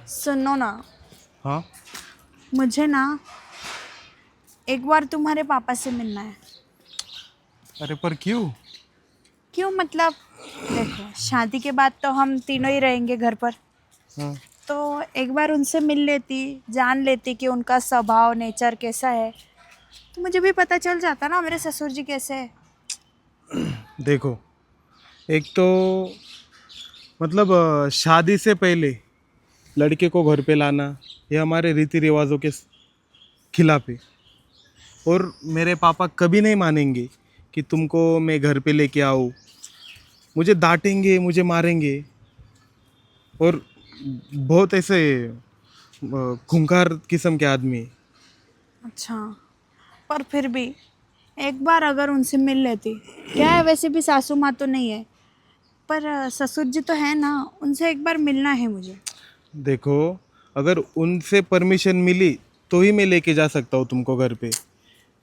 सुनो ना, हाँ। मुझे ना एक बार तुम्हारे पापा से मिलना है। अरे पर क्यों? क्यों मतलब, देखो शादी के बाद तो हम तीनों ही रहेंगे घर पर। हाँ। तो एक बार उनसे मिल लेती, जान लेती कि उनका स्वभाव नेचर कैसा है, तो मुझे भी पता चल जाता ना मेरे ससुर जी कैसे है। देखो, एक तो मतलब शादी से पहले लड़के को घर पे लाना ये हमारे रीति रिवाजों के खिलाफ है। और मेरे पापा कभी नहीं मानेंगे कि तुमको मैं घर पे लेके आऊँ। मुझे डांटेंगे, मुझे मारेंगे। और बहुत ऐसे खूंखार किस्म के आदमी है। अच्छा, पर फिर भी एक बार अगर उनसे मिल लेती, क्या है वैसे भी सासू माँ तो नहीं है, पर ससुर जी तो है ना, उनसे एक बार मिलना है मुझे। देखो, अगर उनसे परमिशन मिली तो ही मैं लेके जा सकता हूँ तुमको घर पे।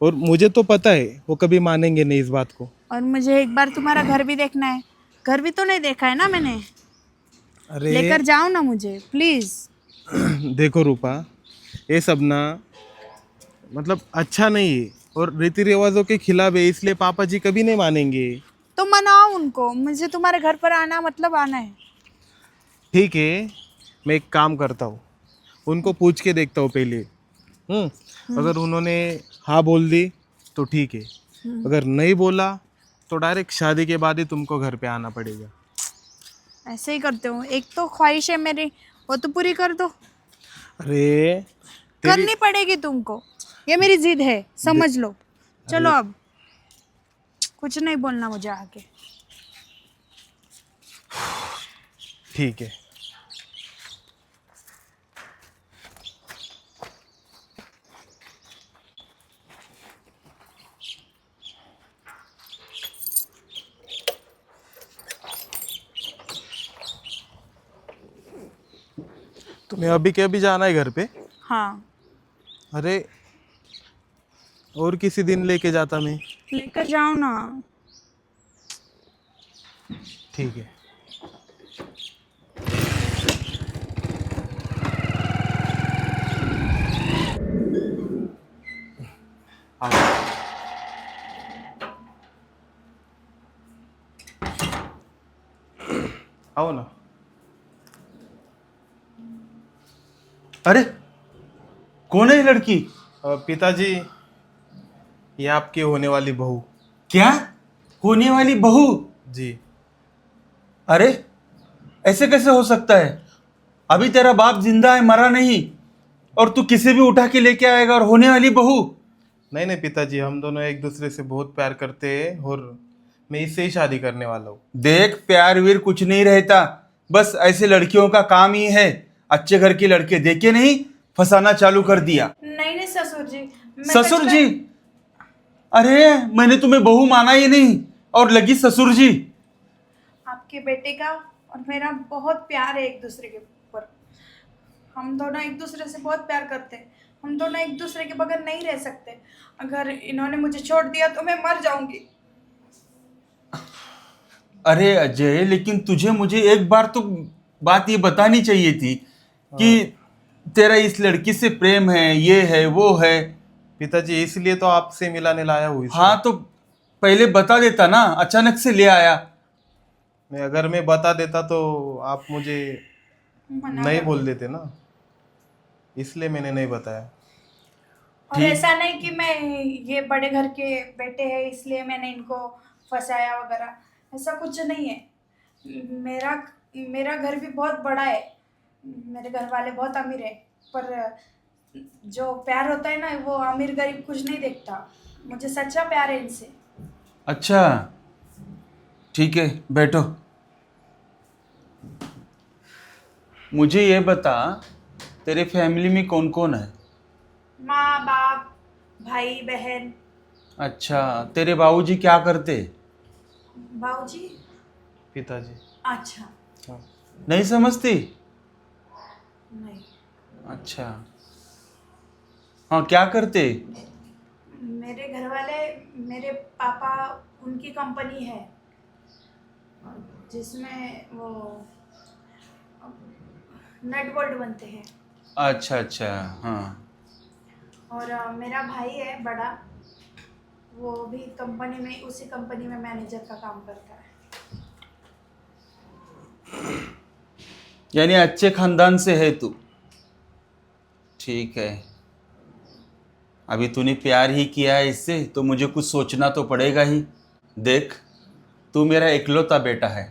और मुझे तो पता है वो कभी मानेंगे नहीं इस बात को। और मुझे एक बार तुम्हारा घर भी देखना है। घर भी तो नहीं देखा है ना मैंने। अरे लेकर जाओ ना मुझे प्लीज। देखो रूपा, ये सब ना मतलब अच्छा नहीं है और रीति रिवाजों के खिलाफ है, इसलिए पापा जी कभी नहीं मानेंगे। तो मनाओ उनको, मुझे तुम्हारे घर पर आना मतलब आना है। ठीक है, मैं एक काम करता हूँ, उनको पूछ के देखता हूँ पहले। हम्म। अगर उन्होंने हाँ बोल दी तो ठीक है। हम्म। अगर नहीं बोला तो डायरेक्ट शादी के बाद ही तुमको घर पे आना पड़ेगा। ऐसे ही करते हो, एक तो ख्वाहिश है मेरी, वो तो पूरी कर दो। अरे तेरी करनी पड़ेगी तुमको, ये मेरी जिद है, दे, समझ लो। चलो अरे अब कुछ नहीं बोलना मुझे आके। ठीक है। तुम्हें अभी के अभी जाना है घर पे? हाँ, अरे और किसी दिन लेके जाता मैं। लेकर जाओ ना। ठीक है। आओ। आओ ना। अरे कौन है ये लड़की? पिताजी, ये आपकी होने वाली बहू। क्या? होने वाली बहू? जी। अरे ऐसे कैसे हो सकता है? अभी तेरा बाप जिंदा है, मरा नहीं, और तू किसी भी उठा के लेके आएगा और होने वाली बहू? नहीं नहीं पिताजी, हम दोनों एक दूसरे से बहुत प्यार करते हैं और मैं इससे ही शादी करने वाला हूँ। देख, प्यार वीर कुछ नहीं रहता। बस ऐसे लड़कियों का काम ही है, अच्छे घर के लड़के देखे नहीं, फंसाना चालू कर दिया। नहीं नहीं ससुर जी, मैं सच ससुर में। जी? अरे मैंने तुम्हें बहू माना ही नहीं और लगी ससुर जी। आपके बेटे का और मेरा बहुत प्यार है एक दूसरे के ऊपर। हम दोनों एक दूसरे से बहुत प्यार करते हैं। हम दोनों एक दूसरे के बगैर नहीं रह सकते। अगर इन्होंने मुझे छोड़ दिया तो मैं मर जाऊंगी। अरे अजय, लेकिन तुझे मुझे एक बार तो बात ये बतानी चाहिए थी कि हाँ, तेरा इस लड़की से प्रेम है, ये है वो है। पिताजी इसलिए तो आपसे मिलाने लाया हूँ इसको। हाँ तो पहले बता देता ना, अचानक से ले आया। अगर मैं बता देता तो आप मुझे मना नहीं कर दो। बोल देते ना, इसलिए मैंने नहीं बताया। और ठीक। ऐसा नहीं कि मैं ये बड़े घर के बेटे हैं इसलिए मैंने इनको फंसाया वगैरह, ऐसा कुछ नहीं है। मेरा मेरा घर भी बहुत बड़ा है। मेरे घर वाले बहुत अमीर है, पर जो प्यार होता है ना वो अमीर गरीब कुछ नहीं देखता। मुझे सच्चा प्यार है इनसे। अच्छा, ठीक है, बैठो। मुझे ये बता, तेरे फैमिली में कौन कौन है? माँ बाप, भाई बहन। अच्छा, तेरे बाबूजी क्या करते? बाबूजी। पिताजी। अच्छा। हाँ। नहीं समझती? नहीं। अच्छा, हाँ क्या करते? मेरे घर वाले, मेरे पापा, उनकी कंपनी है जिसमें वो नट बोल्ट बनते हैं। अच्छा अच्छा। हाँ। और मेरा भाई है बड़ा, वो भी कंपनी में, उसी कंपनी में मैनेजर का काम करता है। यानी अच्छे खानदान से है तू। ठीक है। अभी तूने प्यार ही किया है इससे, तो मुझे कुछ सोचना तो पड़ेगा ही। देख, तू मेरा इकलौता बेटा है,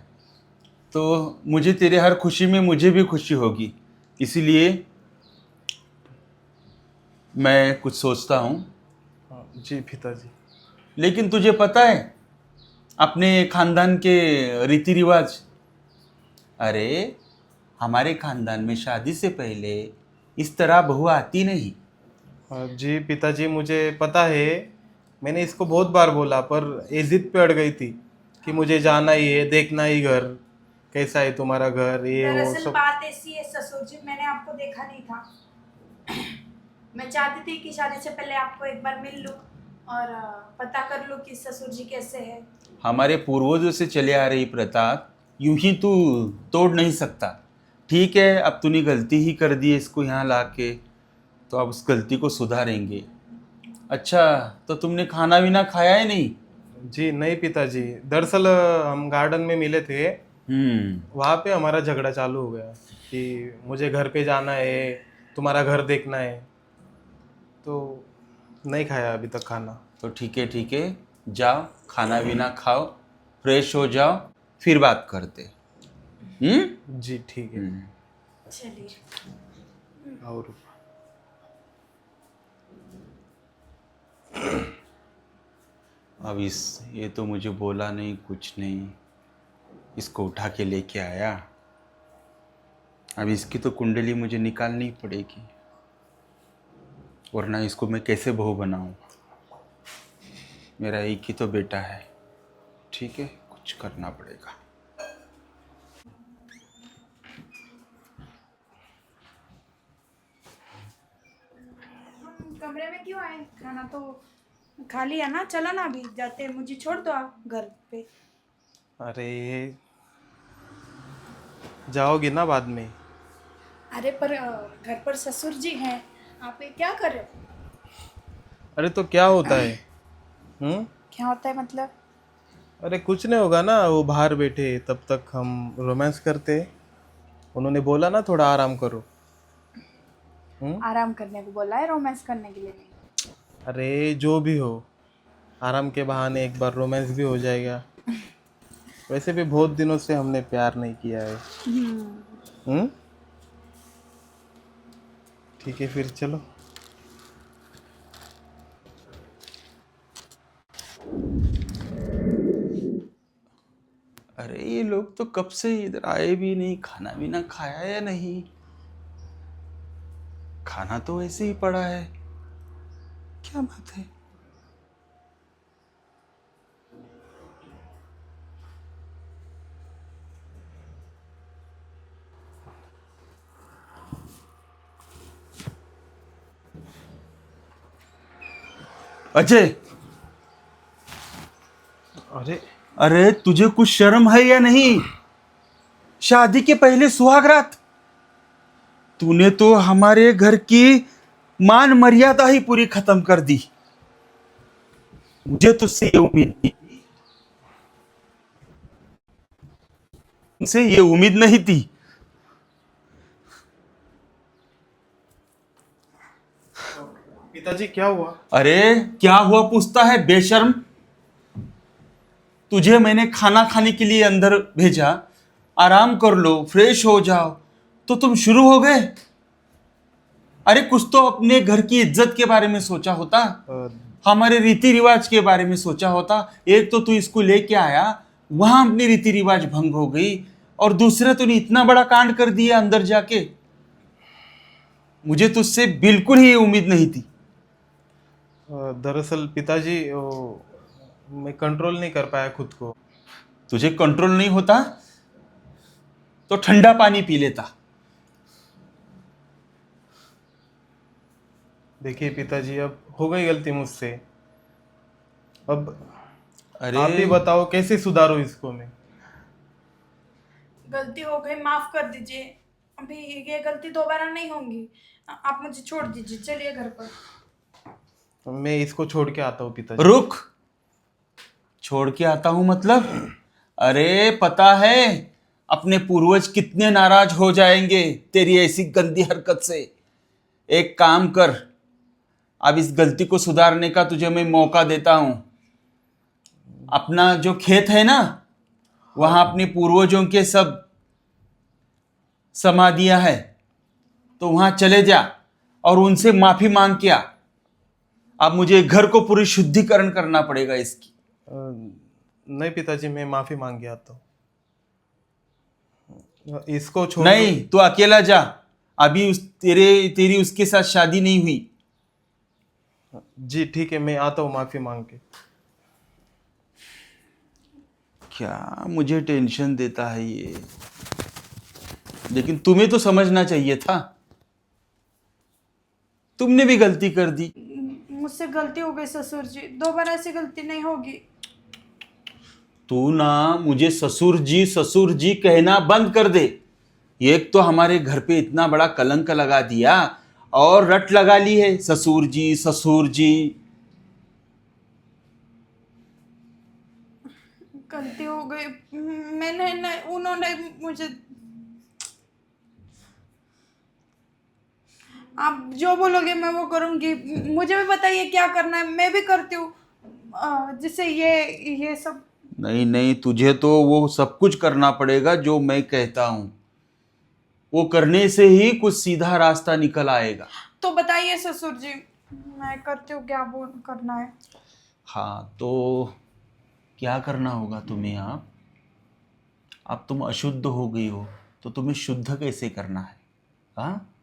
तो मुझे तेरे हर खुशी में मुझे भी खुशी होगी। इसीलिए मैं कुछ सोचता हूँ। हाँ जी पिताजी। लेकिन तुझे पता है अपने खानदान के रीति रिवाज? अरे, हमारे खानदान में शादी से पहले इस तरह बहू आती नहीं। हाँ जी पिताजी, मुझे पता है। मैंने इसको बहुत बार बोला, पर ये जिद पे अड़ गई थी कि मुझे जाना ही है, देखना ही घर कैसा है, तुम्हारा घर, ये वो दरअसल सब। बात ऐसी है ससुर जी, मैंने आपको देखा नहीं था। मैं चाहती थी कि शादी से पहले आपको एक बार मिल लूं और पता कर लूं कि ससुर जी कैसे हैं। हमारे पूर्वजों से चले आ रही प्रथा यूं ही तू तोड़ नहीं सकता। ठीक है, अब तूने गलती ही कर दी है इसको यहाँ ला के, तो अब उस गलती को सुधारेंगे। अच्छा, तो तुमने खाना वीना खाया है नहीं? जी नहीं पिताजी, दरअसल हम गार्डन में मिले थे, वहाँ पे हमारा झगड़ा चालू हो गया कि मुझे घर पे जाना है, तुम्हारा घर देखना है, तो नहीं खाया अभी तक खाना। तो ठीक है, जाओ खाना वीना खाओ, फ्रेश हो जाओ, फिर बात करते। जी ठीक है। चलिए। और अब ये तो मुझे बोला नहीं, कुछ नहीं, इसको उठा के लेके आया। अब इसकी तो कुंडली मुझे निकालनी पड़ेगी, वरना इसको मैं कैसे बहू बनाऊं। मेरा एक ही तो बेटा है। ठीक है, कुछ करना पड़ेगा। हम कमरे में क्यों आए? खाना तो खा लिया ना, चलो ना अभी जाते हैं, मुझे छोड़ दो आप घर पे। अरे जाओगी ना बाद में? अरे पर घर पर ससुर जी हैं, आप ये क्या कर रहे हो? अरे तो क्या होता है? क्या होता है मतलब? अरे कुछ नहीं होगा ना, वो बाहर बैठे तब तक हम रोमांस करते। उन्होंने बोला ना थोड़ा आराम करो। आराम करने को बोला है, रोमांस करने के लिए नहीं। अरे जो भी हो, आराम के बहाने एक बार रोमांस भी हो जाएगा। वैसे भी बहुत दिनों से हमने प्यार नहीं किया है। ठीक है फिर चलो। अरे, ये लोग तो कब से इधर आए भी नहीं, खाना भी ना खाया या नहीं। खाना तो ऐसे ही पड़ा है, क्या बात है? अजय, अरे अरे तुझे कुछ शर्म है या नहीं? शादी के पहले सुहागरात, तूने तो हमारे घर की मान मर्यादा ही पूरी खत्म कर दी। मुझे तुझसे ये उम्मीद नहीं, तुमसे ये उम्मीद नहीं थी। पिताजी क्या हुआ? अरे क्या हुआ पूछता है, बेशर्म। तुझे मैंने खाना खाने के लिए अंदर भेजा, आराम कर लो, फ्रेश हो जाओ, तो तुम शुरू हो गए। अरे कुछ तो अपने घर की इज्जत के बारे में सोचा होता, हमारे रीति रिवाज के बारे में सोचा होता। एक तो तू इसको लेके आया, वहां अपनी रीति रिवाज भंग हो गई, और दूसरा तूने इतना बड़ा कांड कर दिया अंदर जाके। मुझे तुझसे बिल्कुल ही उम्मीद नहीं थी। दरअसल पिताजी मैं कंट्रोल नहीं कर पाया खुद को। तुझे कंट्रोल नहीं होता तो ठंडा पानी पी लेता। देखिए पिताजी, अब हो गई गलती मुझसे। अब अरे आप ही बताओ कैसे सुधारो इसको मैं। गलती हो गई, माफ कर दीजिए। अभी ये गलती दोबारा नहीं होगी। आप मुझे छोड़ दीजिए, चलिए घर पर। मैं इसको छोड़ के आता हूँ पिताजी। रुक, छोड़ के आता हूं मतलब? अरे पता है अपने पूर्वज कितने नाराज हो जाएंगे तेरी ऐसी गंदी हरकत से। एक काम कर, अब इस गलती को सुधारने का तुझे मैं मौका देता हूं। अपना जो खेत है ना, वहां अपने पूर्वजों के सब समाधियां है, तो वहां चले जा और उनसे माफी मांग के आ। अब मुझे घर को पूरी शुद्धिकरण करना पड़ेगा इसकी। नहीं पिताजी, मैं माफी मांग के आता हूँ। इसको छोड़ नहीं, तू अकेला जा। अभी तेरी उसके साथ शादी नहीं हुई। जी ठीक है, मैं आता हूँ माफी मांग के। क्या मुझे टेंशन देता है ये, लेकिन तुम्हें तो समझना चाहिए था। तुमने भी गलती कर दी। मुझसे गलती हो गई ससुर जी, दोबारा ऐसी गलती नहीं होगी। तू ना मुझे ससुर जी कहना बंद कर दे। एक तो हमारे घर पे इतना बड़ा कलंक लगा दिया और रट लगा ली है ससुर जी ससुर जी। गलती हो गई, मैंने नहीं, उन्होंने मुझे। आप जो बोलोगे मैं वो करूंगी। मुझे भी बताइए क्या करना है, मैं भी करती हूँ। जिससे ये सब। नहीं नहीं, तुझे तो वो सब कुछ करना पड़ेगा जो मैं कहता हूं। वो करने से ही कुछ सीधा रास्ता निकल आएगा। तो बताइए ससुर जी, मैं करती हूँ, क्या बोल करना है। हाँ, तो क्या करना होगा तुम्हें? अब तुम अशुद्ध हो गई हो, तो तुम्हें शुद्ध कैसे करना है? हाँ,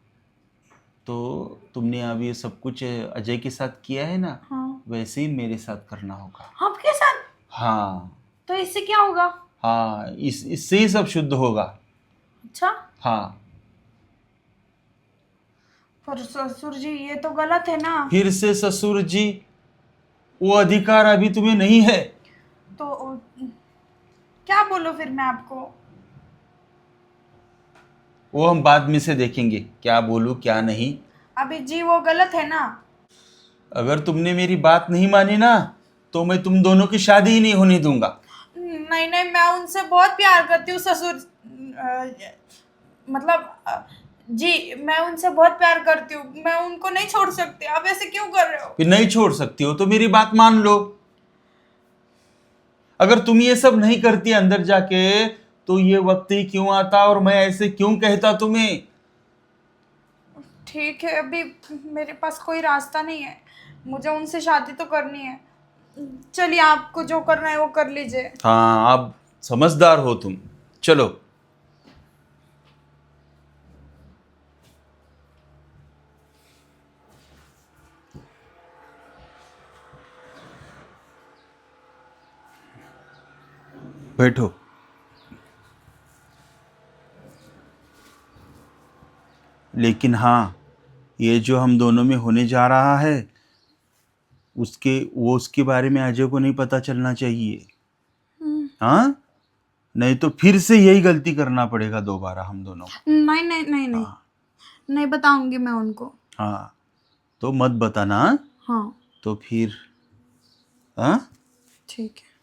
तो तुमने अब ये सब कुछ अजय के साथ किया है ना, हाँ। वैसे ही मेरे साथ करना होगा। आपके साथ? हाँ तो इससे क्या होगा? हाँ, इससे ही सब शुद्ध होगा। अच्छा, हाँ, पर ससुर जी ये तो गलत है ना। फिर से ससुर जी, वो अधिकार अभी तुम्हें नहीं है। तो क्या बोलो फिर मैं आपको? वो हम बाद में से देखेंगे, क्या बोलूं क्या नहीं। अभी जी वो गलत है ना। अगर तुमने मेरी बात नहीं मानी ना, तो मैं तुम दोनों की शादी ही नहीं होने दूंगा। नहीं नहीं, मैं उनसे बहुत प्यार करती हूँ ससुर। मतलब जी मैं उनसे बहुत प्यार करती हूँ, मैं उनको नहीं छोड़ सकती। आप ऐसे क्यों कर रहे हो? फिर नहीं छोड़ सकती हो तो मेरी बात मान लो। अगर तुम ये सब नहीं करती अंदर जाके, तो ये वक्त ही क्यों आता और मैं ऐसे क्यों कहता तुम्हें? ठीक है, अभी मेरे पास कोई रास्ता नहीं है, मुझे उनसे शादी तो करनी है। चलिए, आपको जो करना है वो कर लीजिए। हाँ, अब समझदार हो तुम। चलो। बैठो। लेकिन हाँ, ये जो हम दोनों में होने जा रहा है, उसके बारे में अजय को नहीं पता चलना चाहिए। हाँ, नहीं तो फिर से यही गलती करना पड़ेगा दोबारा हम दोनों को। नहीं नहीं नहीं नहीं, हाँ नहीं बताऊंगी मैं उनको। हाँ, तो मत बताना। हाँ? हाँ तो फिर हाँ, ठीक है।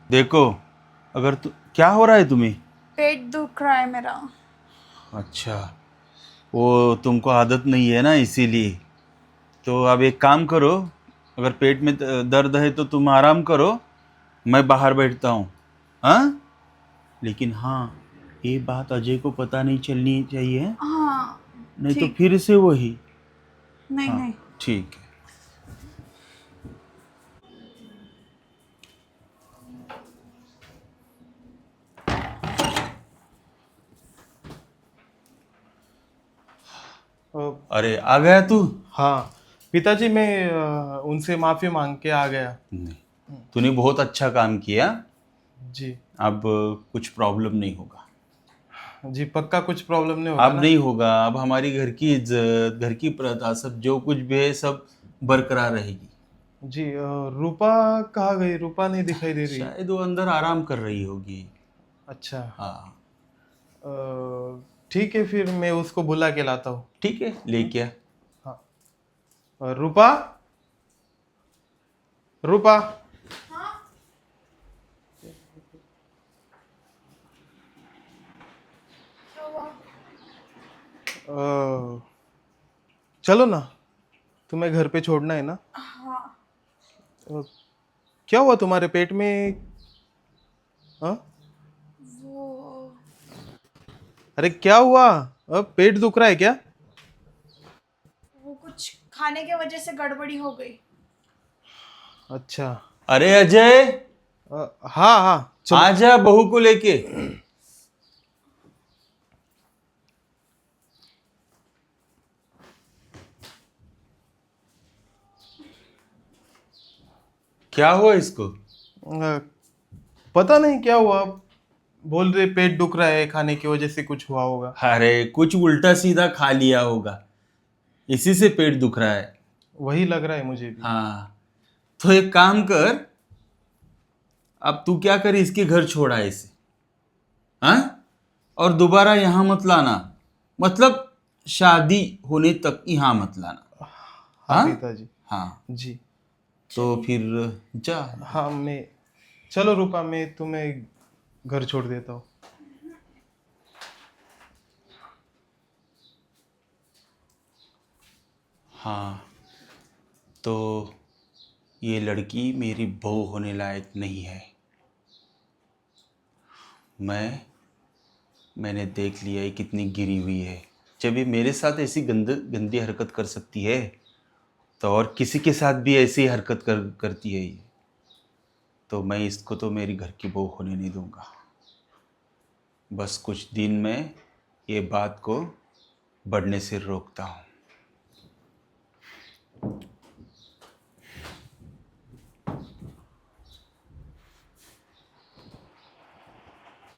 देखो, अगर क्या हो रहा है तुम्हें? पेट दुख रहा है मेरा। अच्छा, वो तुमको आदत नहीं है ना, इसीलिए। तो अब एक काम करो, अगर पेट में दर्द है तो तुम आराम करो, मैं बाहर बैठता हूँ। हाँ, लेकिन हाँ, ये बात अजय को पता नहीं चलनी चाहिए, हाँ नहीं तो ठीक। फिर से वही। नहीं हाँ नहीं। ठीक है। अरे आ गया तू? हाँ पिताजी, मैं उनसे माफी मांग के आ गया। नहीं, तूने बहुत अच्छा काम किया। जी। अब कुछ प्रॉब्लम नहीं होगा। जी पक्का कुछ प्रॉब्लम नहीं होगा अब ना? नहीं होगा। अब हमारी घर की इज्जत, घर की प्रथा, सब जो कुछ भी है सब बरकरार रहेगी। जी रूपा कहाँ गई? रूपा नहीं दिखाई दे रही। शायद वो अंदर आराम कर रही होगी। अच्छा हाँ ठीक है, फिर मैं उसको बुला के लाता हूँ। ठीक है, लेके आ। हाँ रूपा, रूपा। हाँ। क्या हुआ? अ, चलो ना, तुम्हें घर पे छोड़ना है ना? हाँ। अ, क्या हुआ तुम्हारे पेट में? हाँ? वो अरे क्या हुआ? अब पेट दुख रहा है क्या? वो कुछ खाने के वजह से गड़बड़ी हो गई। अच्छा अरे अजय, हाँ हाँ चलो। आजा बहू को लेके। क्या हुआ इसको? पता नहीं क्या हुआ, बोल रहे पेट दुख रहा है, खाने की वजह से कुछ हुआ होगा। अरे कुछ उल्टा सीधा खा लिया होगा, इसी से पेट दुख रहा है। वही लग रहा है मुझे भी। हाँ, तो एक काम कर, अब तू क्या कर, इसके घर छोड़ा इसे। हाँ, और दोबारा यहाँ मत लाना, मतलब शादी होने तक यहाँ मत लाना। हाँ हाँ पिताजी। हाँ, जी तो फिर जा। हाँ मैं, चलो रूपा मैं तुम्हें घर छोड़ देता हूँ। हाँ, तो ये लड़की मेरी बहू होने लायक नहीं है। मैंने देख लिया है कितनी गिरी हुई है। जब ये मेरे साथ ऐसी गंदी हरकत कर सकती है, तो और किसी के साथ भी ऐसी हरकत करती है ये, तो मैं इसको तो मेरी घर की बहू होने नहीं दूंगा। बस कुछ दिन में ये बात को बढ़ने से रोकता हूँ।